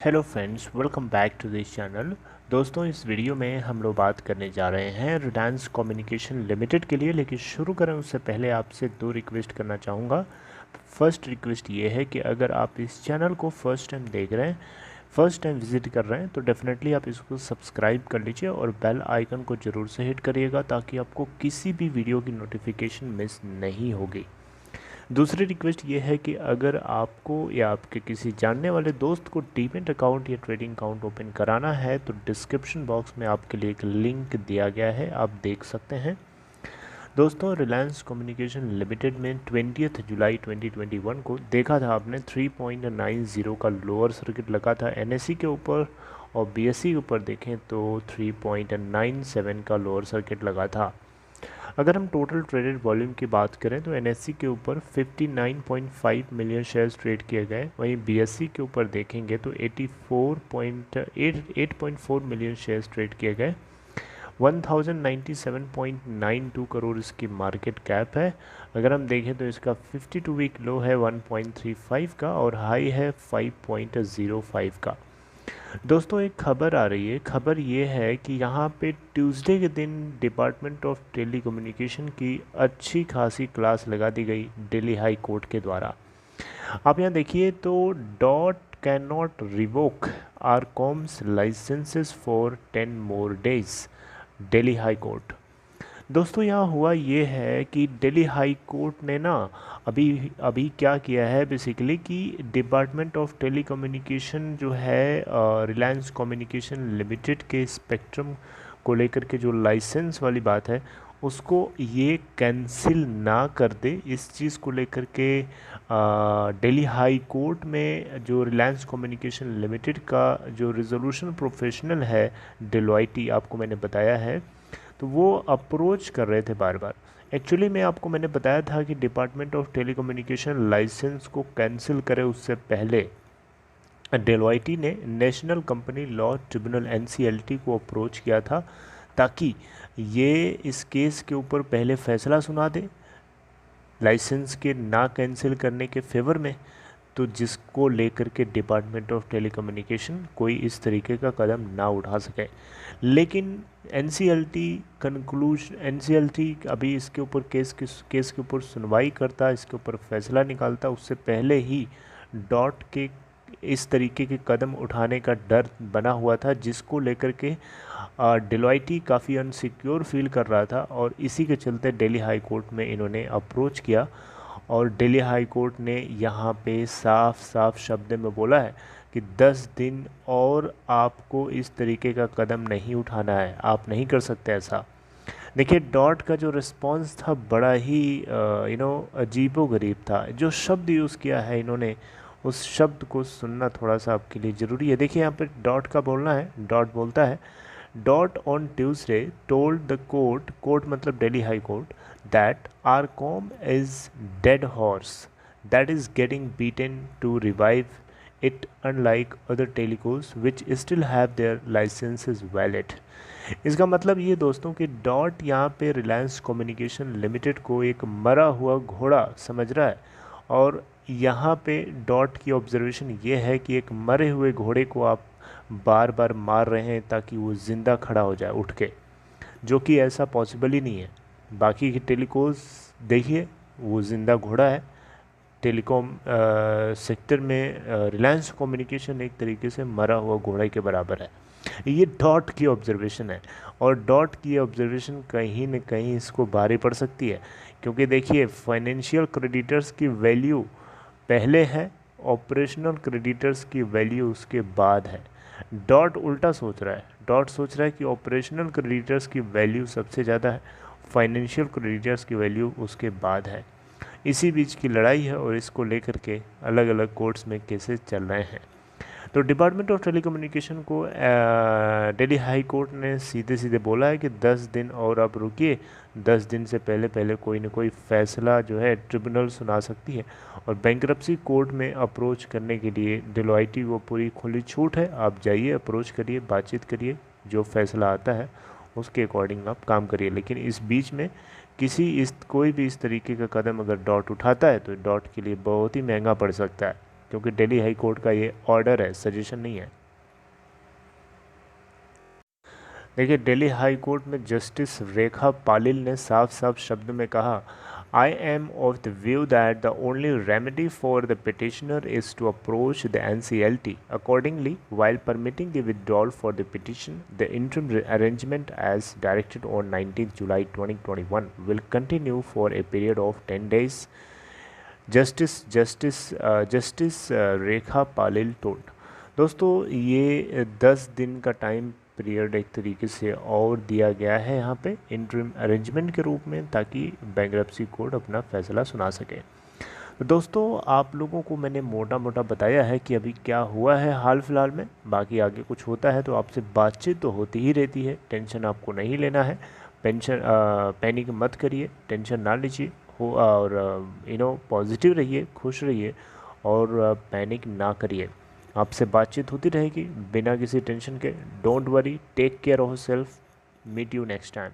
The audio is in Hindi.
Hello friends, welcome back to this channel. दोस्तों, इस वीडियो में हम लोग बात करने जा रहे हैं रिलायंस कम्युनिकेशन लिमिटेड के लिए। लेकिन शुरू करें उससे पहले आपसे दो रिक्वेस्ट करना चाहूँगा। फर्स्ट रिक्वेस्ट ये है कि अगर आप इस चैनल को फर्स्ट टाइम देख रहे हैं, फर्स्ट टाइम विजिट कर रहे हैं, तो डेफिनेटली आप इसको सब्सक्राइब कर लीजिए और बेल आइकन को ज़रूर से हिट करिएगा ताकि आपको किसी भी वीडियो की नोटिफिकेशन मिस नहीं होगी। दूसरी रिक्वेस्ट ये है कि अगर आपको या आपके किसी जानने वाले दोस्त को डीमैट अकाउंट या ट्रेडिंग अकाउंट ओपन कराना है तो डिस्क्रिप्शन बॉक्स में आपके लिए एक लिंक दिया गया है, आप देख सकते हैं। दोस्तों, रिलायंस कम्युनिकेशन लिमिटेड में 20 जुलाई 2021 को देखा था आपने 3.90 का लोअर सर्किट लगा था एनएससी के ऊपर, और बीएससी के ऊपर देखें तो 3.97 का लोअर सर्किट लगा था। अगर हम टोटल ट्रेडेड वॉल्यूम की बात करें तो एनएससी के ऊपर 59.5 मिलियन शेयर्स ट्रेड किए गए, वहीं बीएससी के ऊपर देखेंगे तो 84.8.4 मिलियन शेयर्स ट्रेड किए गए। 1097.92 करोड़ इसकी मार्केट कैप है। अगर हम देखें तो इसका 52 वीक लो है 1.35 का और हाई है 5.05 का। दोस्तों, एक खबर आ रही है। खबर ये है कि यहाँ पे ट्यूसडे के दिन डिपार्टमेंट ऑफ टेली कम्युनिकेशन की अच्छी खासी क्लास लगा दी गई दिल्ली हाई कोर्ट के द्वारा। आप यहाँ देखिए तो DoT can not revoke RCom's licences for 10 more days, Delhi high court. दोस्तों, यहाँ हुआ ये है कि दिल्ली हाई कोर्ट ने ना अभी अभी क्या किया है बेसिकली कि डिपार्टमेंट ऑफ टेली कम्युनिकेशन जो है रिलायंस कम्युनिकेशन लिमिटेड के स्पेक्ट्रम को लेकर के जो लाइसेंस वाली बात है उसको ये कैंसिल ना कर दे। इस चीज़ को लेकर के दिल्ली हाई कोर्ट में जो रिलायंस कम्युनिकेशन लिमिटेड का जो रिजोल्यूशन प्रोफेशनल है डेलॉयटी, आपको मैंने बताया है, तो वो अप्रोच कर रहे थे बार बार। एक्चुअली मैंने बताया था कि डिपार्टमेंट ऑफ टेलीकम्युनिकेशन लाइसेंस को कैंसिल करे उससे पहले डेलॉयटी ने national company law tribunal NCLT को अप्रोच किया था ताकि ये इस केस के ऊपर पहले फैसला सुना दे लाइसेंस के ना कैंसिल करने के फेवर में, तो जिसको लेकर के डिपार्टमेंट ऑफ टेलीकम्युनिकेशन कोई इस तरीके का कदम ना उठा सके। लेकिन एनसीएलटी अभी इसके ऊपर केस के ऊपर सुनवाई करता, इसके ऊपर फैसला निकालता, उससे पहले ही डॉट के इस तरीके के कदम उठाने का डर बना हुआ था, जिसको लेकर के डेलॉयटी काफ़ी अनसिक्योर फील कर रहा था। और इसी के चलते दिल्ली हाई कोर्ट में इन्होंने अप्रोच किया और दिल्ली हाई कोर्ट ने यहाँ पे साफ साफ शब्द में बोला है कि 10 दिन और आपको इस तरीके का कदम नहीं उठाना है, आप नहीं कर सकते ऐसा। देखिए, डॉट का जो रिस्पांस था बड़ा ही अजीबोगरीब था। जो शब्द यूज़ किया है इन्होंने, उस शब्द को सुनना थोड़ा सा आपके लिए ज़रूरी है। देखिए, यहाँ पे डॉट का बोलना है, डॉट बोलता है, DoT on Tuesday told the court मतलब Delhi high court, that Arcom is dead horse that is getting beaten to revive it, unlike other telecos which still have their licenses valid। इसका मतलब ये दोस्तों कि डॉट यहाँ पे रिलायंस कम्युनिकेशन लिमिटेड को एक मरा हुआ घोड़ा समझ रहा है। और यहाँ पे डॉट की ऑब्जर्वेशन ये है कि एक मरे हुए घोड़े को आप बार बार मार रहे हैं ताकि वो ज़िंदा खड़ा हो जाए उठ के, जो कि ऐसा पॉसिबल ही नहीं है। बाकी के टेलीकोस देखिए, वो ज़िंदा घोड़ा है। टेलीकॉम सेक्टर में रिलायंस कम्युनिकेशन एक तरीके से मरा हुआ घोड़े के बराबर है। ये डॉट की ऑब्जर्वेशन है और डॉट की ऑब्जर्वेशन कहीं न कहीं इसको भारी पड़ सकती है, क्योंकि देखिए फाइनेंशियल क्रेडिटर्स की वैल्यू पहले है, ऑपरेशनल क्रेडिटर्स की वैल्यू उसके बाद है। डॉट उल्टा सोच रहा है। डॉट सोच रहा है कि ऑपरेशनल क्रेडिटर्स की वैल्यू सबसे ज़्यादा है, फाइनेंशियल क्रेडिटर्स की वैल्यू उसके बाद है। इसी बीच की लड़ाई है और इसको लेकर के अलग अलग कोर्ट्स में केसेस चल रहे हैं। तो डिपार्टमेंट ऑफ टेलीकम्युनिकेशन को दिल्ली हाई कोर्ट ने सीधे सीधे बोला है कि 10 दिन और आप रुकिए, 10 दिन से पहले पहले कोई ना कोई फ़ैसला जो है ट्रिब्यूनल सुना सकती है। और बैंक्रप्सी कोर्ट में अप्रोच करने के लिए डेलॉयटी को पूरी खुली छूट है, आप जाइए, अप्रोच करिए, बातचीत करिए, जो फैसला आता है उसके अकॉर्डिंग आप काम करिए। लेकिन इस बीच में कोई भी इस तरीके का कदम अगर डॉट उठाता है तो डॉट के लिए बहुत ही महंगा पड़ सकता है। क्योंकि दिल्ली हाई कोर्ट का ये ऑर्डर है, सजेशन नहीं है। देखिए, दिल्ली हाई कोर्ट में जस्टिस रेखा पालिल ने साफ साफ शब्द में कहा, I am of the view that the only remedy for the petitioner is to approach the NCLT. Accordingly, while permitting the withdrawal for the petition, the interim arrangement as directed on 19th July 2021 will continue for a period of 10 days. Justice Rekha Palli told. दोस्तों, ये 10 दिन का टाइम पीरियड एक तरीके से और दिया गया है यहाँ पे इंटरिम अरेंजमेंट के रूप में, ताकि बैंक्रप्सी कोर्ट अपना फैसला सुना सके। तो दोस्तों, आप लोगों को मैंने मोटा मोटा बताया है कि अभी क्या हुआ है हाल फिलहाल में। बाकी आगे कुछ होता है तो आपसे बातचीत तो होती ही रहती है, टेंशन आपको नहीं लेना है। पैनिक मत करिए, टेंशन ना लीजिए हो, और पॉजिटिव रहिए, खुश रहिए, और पैनिक ना करिए। आपसे बातचीत होती रहेगी बिना किसी टेंशन के। Don't worry, take care of self, meet you next time.